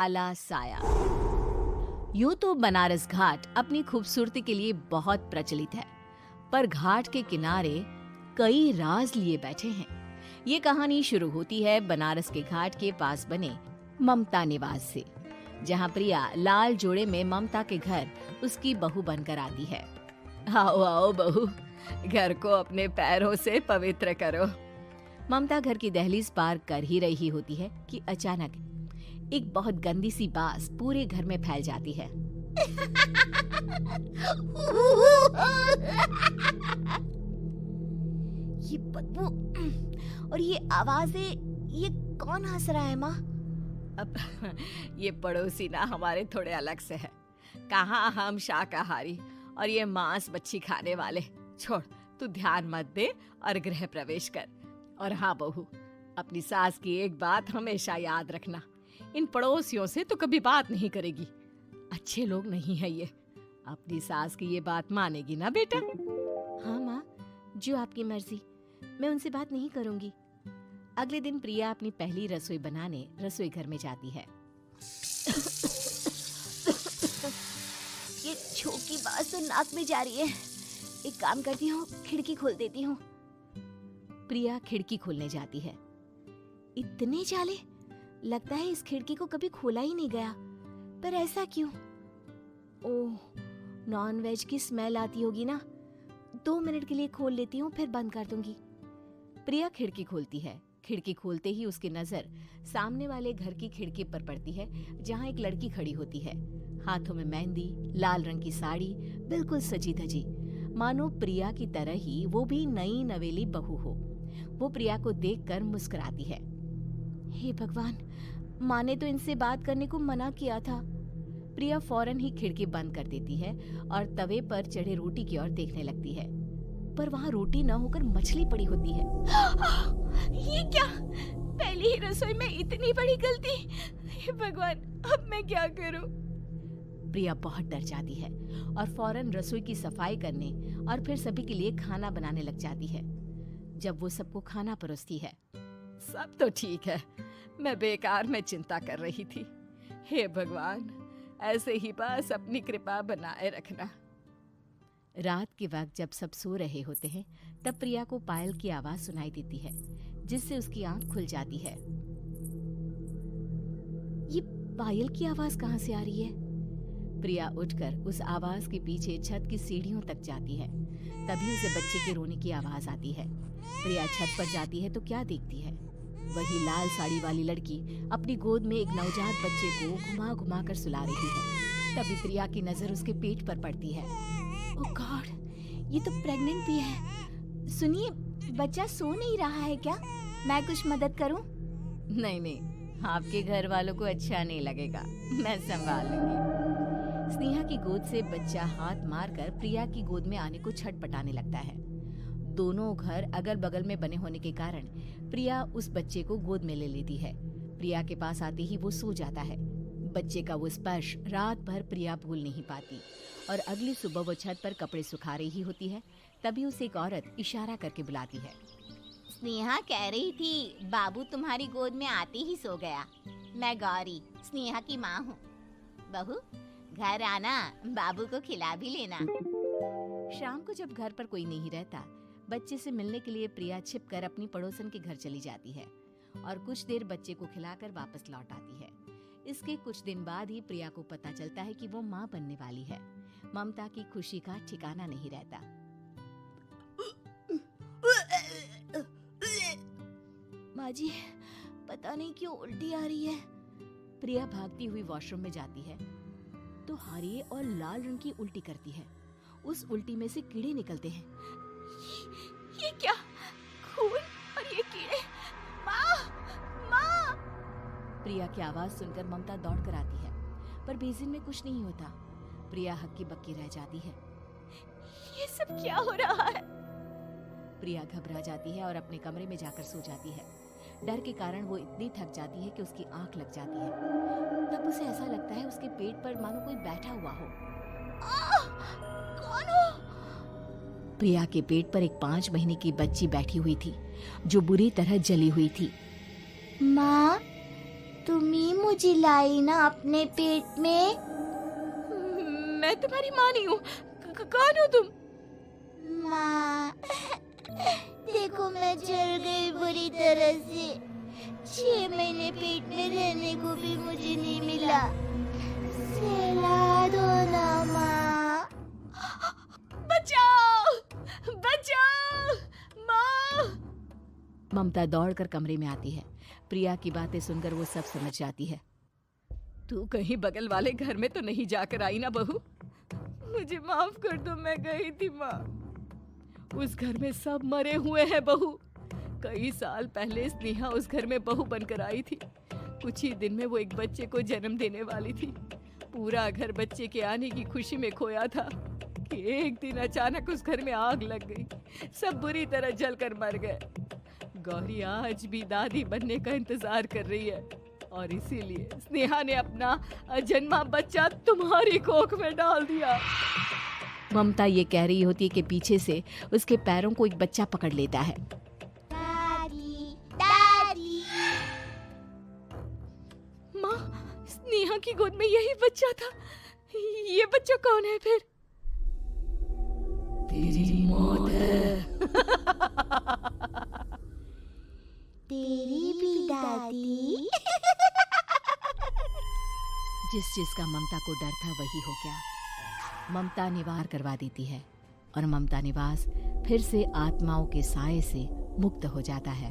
काला साया। यूं तो बनारस घाट अपनी खूबसूरती के लिए बहुत प्रचलित है, पर घाट के किनारे कई राज लिए बैठे हैं। ये कहानी शुरू होती है बनारस के घाट के पास बने ममता निवास से, जहाँ प्रिया लाल जोड़े में ममता के घर उसकी बहू बनकर आती है। आओ आओ बहू, घर को अपने पैरों से पवित्र करो। ममता घर की दहलीज पार कर ही रही होती है कि अचानक एक बहुत गंदी सी बास पूरे घर में फैल जाती है। ये बदबू और ये आवाजें, ये कौन हंस रहा है माँ? अब ये पड़ोसी ना हमारे थोड़े अलग से है। कहाँ हम शाकाहारी और ये मांस मच्छी खाने वाले। छोड़, तू ध्यान मत दे और गृह प्रवेश कर। और हाँ बहू, अपनी सास की एक बात हमेशा याद रखना, इन पड़ोसियों से तो कभी बात नहीं करेगी। अच्छे लोग नहीं है ये। अपनी सास की ये बात मानेगी ना बेटा? हाँ माँ, जो आपकी मर्जी, मैं उनसे बात नहीं करूंगी। अगले दिन प्रिया अपनी पहली रसोई बनाने रसोई घर में जाती है। ये छोकी बात तो नाक में जा रही है। एक काम करती हूँ, खिड़की खोल देती हूँ। प्रिया खिड़की खोलने जाती है। इतने जाले, लगता है इस खिड़की को कभी खोला ही नहीं गया। पर ऐसा क्यों? ओह, नॉन वेज की स्मेल आती होगी ना। 2 मिनट के लिए खोल लेती हूँ, फिर बंद कर दूंगी। प्रिया खिड़की खोलती है। खिड़की खोलते ही उसकी नजर सामने वाले घर की खिड़की पर पड़ती है, जहाँ एक लड़की खड़ी होती है। हाथों में मेहंदी, लाल रंग की साड़ी, बिल्कुल सजी धजी, मानो प्रिया की तरह ही वो भी नई नवेली बहू हो। वो प्रिया को देखकर मुस्कुराती है। हे भगवान, माँ ने तो इनसे बात करने को मना किया था। प्रिया फौरन ही खिड़की बंद कर देती है और तवे पर चढ़े रोटी की ओर देखने लगती है, पर वहाँ रोटी न होकर मछली पड़ी होती है। ये क्या? पहली ही रसोई में इतनी बड़ी गलती! हे भगवान, अब मैं क्या करूं? प्रिया बहुत डर जाती है और फौरन रसोई की सफाई करने और फिर सभी के लिए खाना बनाने लग जाती है। जब वो सबको खाना परोसती है, सब तो ठीक है, मैं बेकार में चिंता कर रही थी। हे भगवान, ऐसे ही बस अपनी कृपा बनाए रखना। रात के वक्त जब सब सो रहे होते हैं, तब प्रिया को पायल की आवाज सुनाई देती है, जिससे उसकी आंख खुल जाती है। ये पायल की आवाज कहाँ से आ रही है? प्रिया उठकर उस आवाज के पीछे छत की सीढ़ियों तक जाती है। तभी उसे बच्चे के रोने की आवाज आती है। प्रिया छत पर जाती है तो क्या देखती है? वही लाल साड़ी वाली लड़की अपनी गोद में एक नवजात बच्चे को घुमा घुमा कर सुला रही है। तभी प्रिया की नजर उसके पेट पर पड़ती है। ओह गॉड, ये तो प्रेग्नेंट भी है। सुनिए, बच्चा सो नहीं रहा है क्या? मैं कुछ मदद करूं? नहीं नहीं, आपके घर वालों को अच्छा नहीं लगेगा, मैं संभाल लूंगी। स्नेहा की गोद से बच्चा हाथ मारकर प्रिया की गोद में आने को छटपटाने लगता है। दोनों घर अगल बगल में बने होने के कारण प्रिया उस बच्चे को गोद में ले लेती है। प्रिया के पास आते ही वो सो जाता है। बच्चे का वो स्पर्श रात भर प्रिया भूल नहीं पाती और अगली सुबह वो छत पर कपड़े सुखा रही होती है। तभी उसे एक औरत इशारा करके बुलाती है। स्नेहा कह रही थी बाबू तुम्हारी गोद में आते ही सो गया। मैं गौरी, स्नेहा की माँ हूँ। बहू, घर आना, बाबू को खिला भी लेना। शाम को जब घर पर कोई नहीं रहता, बच्चे से मिलने के लिए प्रिया छिपकर अपनी पड़ोसन के घर चली जाती है और कुछ देर बच्चे को खिलाकर वापस लौट आती है। इसके कुछ दिन बाद ही प्रिया को पता चलता है कि वो माँ बनने वाली है। ममता की खुशी का ठिकाना नहीं रहता। माँ जी, पता नहीं क्यों उल्टी आ रही है। प्रिया भागती हुई वॉशरूम में जाती है तो हरे और लाल रंग की उल्टी करती है। उस उल्टी में से कीड़े निकलते हैं। ये क्या? खून और ये कीड़े! माँ! माँ! प्रिया की आवाज सुनकर ममता दौड़ कर आती है, पर बेसिन में कुछ नहीं होता। प्रिया हक्की बक्की रह जाती है। ये सब क्या हो रहा है? प्रिया घबरा जाती है और अपने कमरे में जाकर सो जाती है। डर के कारण वो इतनी थक जाती है कि उसकी आंख लग जाती है। तब उसे ऐसा लगता है उसके पेट पर मानो कोई बैठा हुआ हो। कौन हो? प्रिया के पेट पर एक 5 महीने की बच्ची बैठी हुई थी, जो बुरी तरह जली हुई थी। माँ, तुम ही मुझे लाई ना अपने पेट में। मैं तुम्हारी माँ नहीं हूँ। कौन हो तुम? माँ, देखो मैं जल गई बुरी तरह से। 6 महीने पेट में रहने को भी मुझे नहीं मिला। सहला दो ना माँ। बचाओ, बचाओ, माँ। ममता दौड़कर कमरे में आती है। प्रिया की बातें सुनकर वो सब समझ जाती है। तू कहीं बगल वाले घर में तो नहीं जाकर आई ना बहू? मुझे माफ कर दो, मैं गई थी माँ। उस घर में सब मरे हुए हैं बहू। कई साल पहले स्नेहा उस घर में बहू बनकर आई थी। कुछ ही दिन में वो एक बच्चे को जन्म देने वाली थी। पूरा घर बच्चे के आने की खुशी में खोया था कि एक दिन अचानक उस घर में आग लग गई। सब बुरी तरह जलकर मर गए। गौरी आज भी दादी बनने का इंतजार कर रही है और इसीलिए स्नेहा ने अपना अजन्मा बच्चा तुम्हारी कोख में डाल दिया। ममता ये कह रही होती है कि पीछे से उसके पैरों को एक बच्चा पकड़ लेता है। दादी, दादी। माँ, स्नेहा की गोद में यही बच्चा था। ये बच्चा कौन है फिर? तेरी मौत है। तेरी भी दादी। जिस चीज का ममता को डर था वही हो गया। ममता निवार करवा देती है और ममता निवास फिर से आत्माओं के साए से मुक्त हो जाता है।